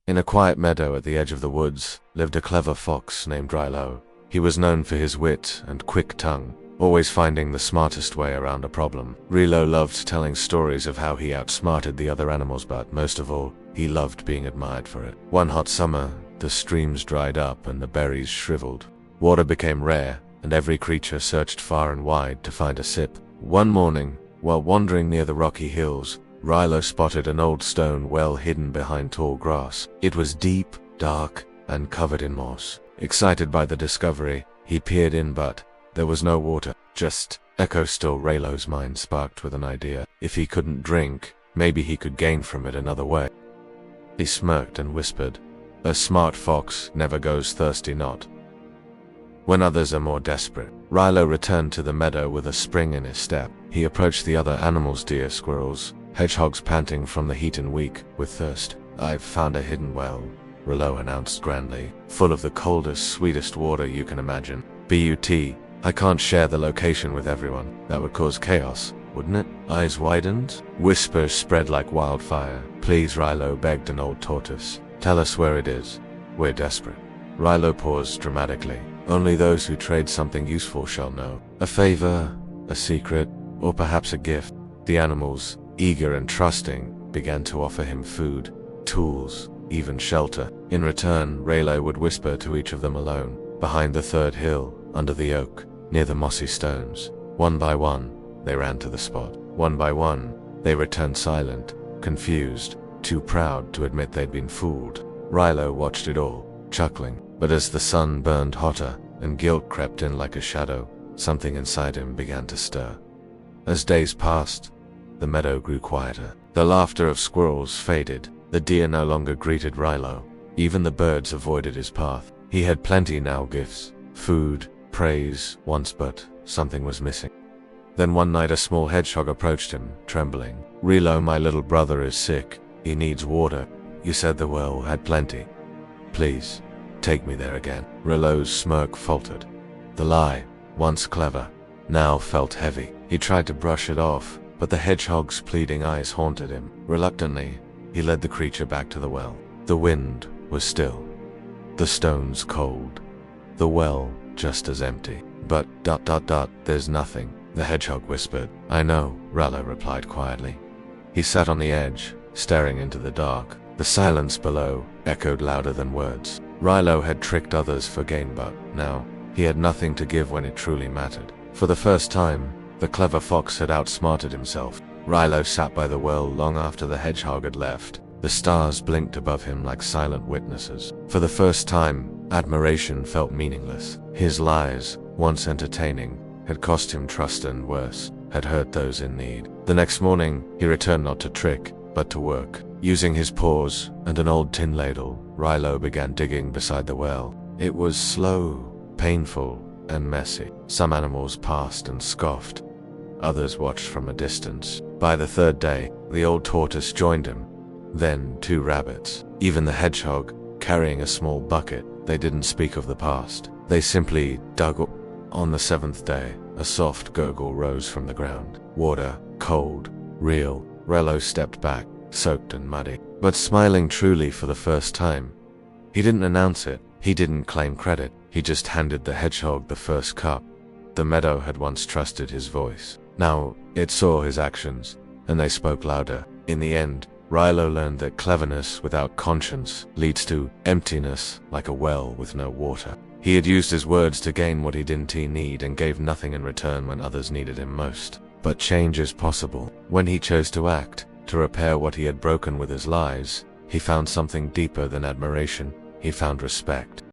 In a quiet meadow at the edge of the woods lived a clever fox named Rilo. He was known for his wit and quick tongue, always finding the smartest way around a problem. Rilo loved telling stories of how he outsmarted the other animals, but most of all, he loved being admired for it. One hot summer, the streams dried up and the berries shriveled. Water became rare, and every creature searched far and wide to find a sip. One morning, while wandering near the rocky hills, Rilo spotted an old stone well hidden behind tall grass. It was deep, dark, and covered in moss. Excited by the discovery, he peered in, but there was no water, just echo still. Rilo's mind sparked with an idea. If he couldn't drink, maybe he could gain from it another way. He smirked and whispered, "A smart fox never goes thirsty not when others are more desperate." Rilo returned to the meadow with a spring in his step. He approached the other animals, deer, squirrels, hedgehogs panting from the heat and weak with thirst. "I've found a hidden well," Rilo announced grandly, "full of the coldest, sweetest water you can imagine. But I can't share the location with everyone. That would cause chaos, wouldn't it?" Eyes widened. Whispers spread like wildfire. "Please," Rilo begged an old tortoise. "Tell us where it is. We're desperate." Rilo paused dramatically. "Only those who trade something useful shall know. A favor, a secret, or perhaps a gift." The animals, eager and trusting, began to offer him food, tools, even shelter. In return, Rilo would whisper to each of them alone, behind the third hill, under the oak, near the mossy stones. One by one, they ran to the spot. One by one, they returned silent, confused, too proud to admit they'd been fooled. Rilo watched it all, chuckling. But as the sun burned hotter and guilt crept in like a shadow, something inside him began to stir. As days passed, the meadow grew quieter. The laughter of squirrels faded. The deer no longer greeted Rilo. Even the birds avoided his path. He had plenty now, gifts, food, praise, once, but something was missing. Then one night a small hedgehog approached him, trembling. "Rilo, my little brother is sick. He needs water. You said the well had plenty. Please, take me there again." Rilo's smirk faltered. The lie, once clever, now felt heavy. He tried to brush it off, but the hedgehog's pleading eyes haunted him. Reluctantly, he led the creature back to the well. The wind was still, the stones cold, the well just as empty. But ... there's nothing, the hedgehog whispered. "I know," Rilo replied quietly. He sat on the edge, staring into the dark. The silence below echoed louder than words. Rilo had tricked others for gain, but now he had nothing to give when it truly mattered. For the first time, the clever fox had outsmarted himself. Rilo sat by the well long after the hedgehog had left. The stars blinked above him like silent witnesses. For the first time, admiration felt meaningless. His lies, once entertaining, had cost him trust and, worse, had hurt those in need. The next morning, he returned not to trick, but to work. Using his paws and an old tin ladle, Rilo began digging beside the well. It was slow, painful, and messy. Some animals passed and scoffed. Others watched from a distance. By the third day, the old tortoise joined him. Then 2 rabbits. Even the hedgehog, carrying a small bucket. They didn't speak of the past. They simply dug. On the 7th day, a soft gurgle rose from the ground. Water, cold, real. Rilo stepped back, soaked and muddy, but smiling truly for the first time. He didn't announce it. He didn't claim credit. He just handed the hedgehog the first cup. The meadow had once trusted his voice. Now it saw his actions, and they spoke louder. In the end, Rilo learned that cleverness without conscience leads to emptiness, like a well with no water. He had used his words to gain what he didn't need and gave nothing in return when others needed him most. But change is possible. When he chose to act, to repair what he had broken with his lies, he found something deeper than admiration. He found respect.